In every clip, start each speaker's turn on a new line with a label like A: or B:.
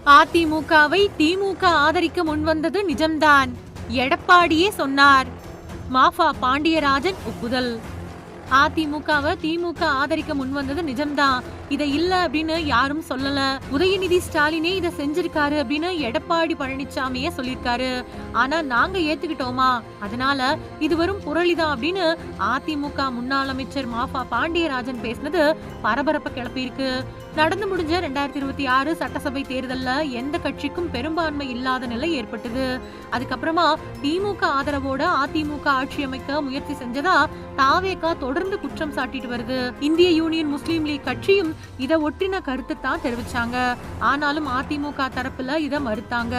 A: அதிமுகவை திமுக ஆதரிக்க முன்வந்தது நிஜம்தான், எடப்பாடியே சொன்னார். மாஃபா பாண்டியராஜன் ஒப்புதல். அதிமுகவை திமுக ஆதரிக்க முன்வந்தது நிஜம்தான், இதை இல்ல அப்படின்னு யாரும் சொல்லல. உதயநிதி ஸ்டாலினே இதை செஞ்சிருக்காரு அப்படின்னு எடப்பாடி பழனிசாமியே சொல்லிருக்காரு. ஆனா நாங்க ஏத்துக்கிட்டோமா, அதனால இது வரும் புரளிதான் அப்படின்னு அதிமுக முன்னாள் அமைச்சர் மாஃபா பாண்டியராஜன் பேசினது பரபரப்பை கிளப்பியிருக்கு. நடந்து முடிஞ்ச 2026 சட்டசபை தேர்தல்ல எந்த கட்சிக்கும் பெரும்பான்மை இல்லாத நிலை ஏற்பட்டது. அதுக்கப்புறமா திமுக ஆதரவோட அதிமுக ஆட்சி அமைக்க முயற்சி செஞ்சதா தாவேகா தொடர்ந்து குற்றம் சாட்டிட்டு வருது. இந்திய யூனியன் முஸ்லீம் லீக் கட்சியும் இதை ஒட்டின கருத்தை தான் தெரிவிச்சாங்க. ஆனாலும் அதிமுக தரப்புல இதை மறுத்தாங்க.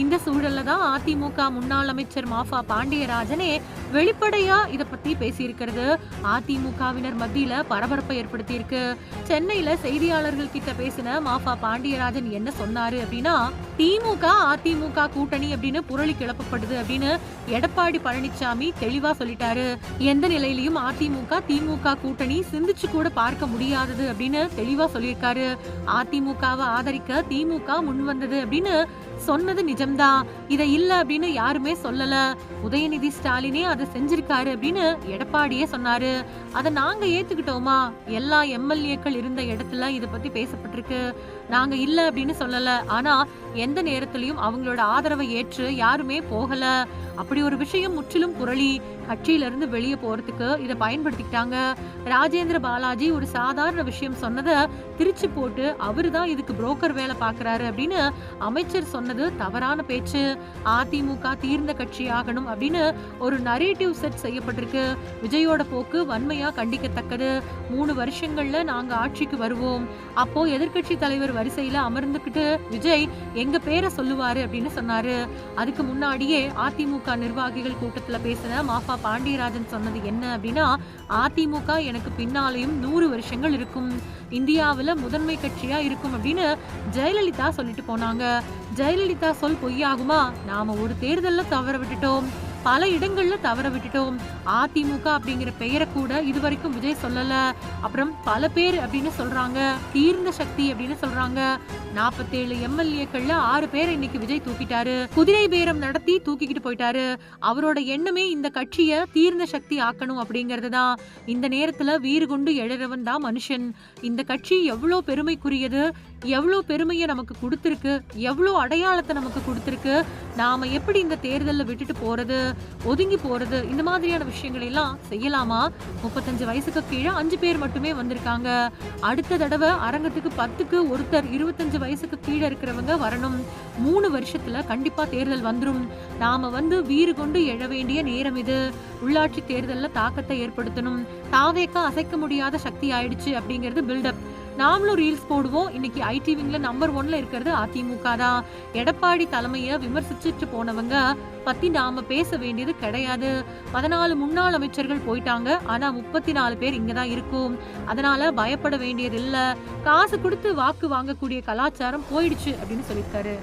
A: இந்த சூழல்ல தான் அதிமுக முன்னாள் அமைச்சர் மாஃபா பாண்டியராஜனே வெளிப்படையா இத பத்தி பேசியிருக்கிறது அதிமுகவினர் மத்தியில பரபரப்பை ஏற்படுத்தி இருக்கு. சென்னையில செய்தியாளர்கள் கிட்ட பேசின மாஃபா பாண்டியராஜன் என்ன சொன்னாரு அப்படின்னா, திமுக அதிமுக கூட்டணி அப்படின்னு புரளி கிளப்பப்படுது அப்படின்னு எடப்பாடி பழனிசாமி தெளிவா சொல்லிட்டாரு. எந்த நிலையிலையும் அதிமுக திமுக கூட்டணி சிந்திச்சு கூட பார்க்க முடியாதது அப்படின்னு தெளிவா சொல்லியிருக்காரு. அதிமுகவை ஆதரிக்க திமுக முன் வந்தது அப்படின்னு சொன்னது நிஜம்தான், இதை இல்ல அப்படின்னு யாருமே சொல்லல. உதயநிதி ஸ்டாலினே அதை செஞ்சிருக்காரு அப்படின்னு எடப்பாடியே சொன்னாரு. அதை நாங்க ஏத்துக்கிட்டோமா, எல்லா எம்எல்ஏக்கள் இருந்த இடத்துல இதை பத்தி பேசப்பட்டிருக்கு, நாங்க இல்ல அப்படின்னு சொல்லல. ஆனா எந்த நேரத்திலையும் அவங்களோட ஆதரவை ஏற்று யாருமே போகல. அப்படி ஒரு விஷயம் முற்றிலும் புரளி. கட்சியில இருந்து வெளியே போறதுக்கு இதை பயன்படுத்திக்கிட்டாங்க. ராஜேந்திர பாலாஜி ஒரு சாதாரண விஷயம் சொன்னதை திருச்சி போட்டு அவருதான் இதுக்கு புரோக்கர் வேலை பாக்குறாரு அப்படின்னு அமைச்சர் சொன்னது தவறான பேச்சு. அதிமுக தீர்ந்த கட்சி ஆகணும் அப்படின்னு ஒரு நரேட்டிவ் செட் செய்யப்பட்டிருக்கு. விஜயோட போக்கு வன்மையா கண்டிக்கத்தக்கது. 3 வருஷங்கள்ல நாங்க ஆட்சிக்கு வருவோம், அப்போ எதிர்கட்சி தலைவர் வரிசையில அமர்ந்துகிட்டு விஜய் எங்க பேரை சொல்லுவாரு அப்படின்னு சொன்னாரு. அதுக்கு முன்னாடியே அதிமுக நிர்வாகிகள் கூட்டத்துல பேசின மாஃபா பாண்டியராஜன் சொன்னது என்ன அப்படின்னா, அதிமுக எனக்கு பின்னாலையும் 100 வருஷங்கள் இருக்கும், இந்தியாவில முதன்மை கட்சியா இருக்கும் அப்படின்னு ஜெயலலிதா சொல்லிட்டு போனாங்க. ஜெயலலிதா சொல் பொய்யாகுமா? நாம ஒரு தேர்தல்ல தவற விட்டுட்டோம், பல இடங்கள்ல தவற விட்டுட்டோம். அதிமுக அப்படிங்கிற பெயரை கூட இதுவரைக்கும் விஜய் சொல்லல. அப்புறம் பல பேர் அப்படின்னு சொல்றாங்க, தீர்ந்த சக்தி அப்படின்னு சொல்றாங்க. 47 எம்எல்ஏக்கள்ல 6 பேர் இன்னைக்கு விஜய் தூக்கிட்டாரு. குதிரை பேரம் நடத்தி தூக்கிக்கிட்டு போயிட்டாரு. அவரோட எண்ணமே இந்த கட்சிய தீர்ந்த சக்தி ஆக்கணும் அப்படிங்கிறது தான். இந்த நேரத்துல வீறு கொண்டு எழறவன் தான் மனுஷன். இந்த கட்சி எவ்வளவு பெருமைக்குரியது, எவ்வளவு பெருமையை நமக்கு கொடுத்திருக்கு, எவ்வளவு அடையாளத்தை நமக்கு கொடுத்திருக்கு. நாம எப்படி இந்த தேர்தல்ல விட்டுட்டு போறது, ஒதுங்கி போறது, இந்த மாதிரியான விஷயங்கள் எல்லாம் செய்யலாமா? 35 வயசுக்கு கீழே 5 பேர் மட்டுமே வந்திருக்காங்க. அடுத்த தடவை அரங்கத்துக்கு 10க்கு ஒருத்தர் 25 வயசுக்கு கீழே இருக்கிறவங்க வரணும். 3 வருஷத்துல கண்டிப்பா தேர்தல் வந்துரும். நாம வீறு கொண்டு எழ வேண்டிய நேரம் இது. உள்ளாட்சி தேர்தல்ல தாக்கத்தை ஏற்படுத்தணும். தாவேக்கா அசைக்க முடியாத சக்தி ஆயிடுச்சு அப்படிங்கிறது பில்டப். நாமளும் ரீல்ஸ் போடுவோம். இன்னைக்கு ஐடிவிங்ல நம்பர் 1ல இருக்கிறது அதிமுக தான். எடப்பாடி தலைமையை விமர்சிச்சுட்டு போனவங்க பத்தி நாம பேச வேண்டியது கிடையாது. 14 முன்னாள் அமைச்சர்கள் போயிட்டாங்க, ஆனா 34 பேர் இங்கதான் இருக்கும். அதனால பயப்பட வேண்டியது இல்ல. காசு கொடுத்து வாக்கு வாங்கக்கூடிய கலாச்சாரம் போயிடுச்சு அப்படின்னு சொல்லியிருக்காரு.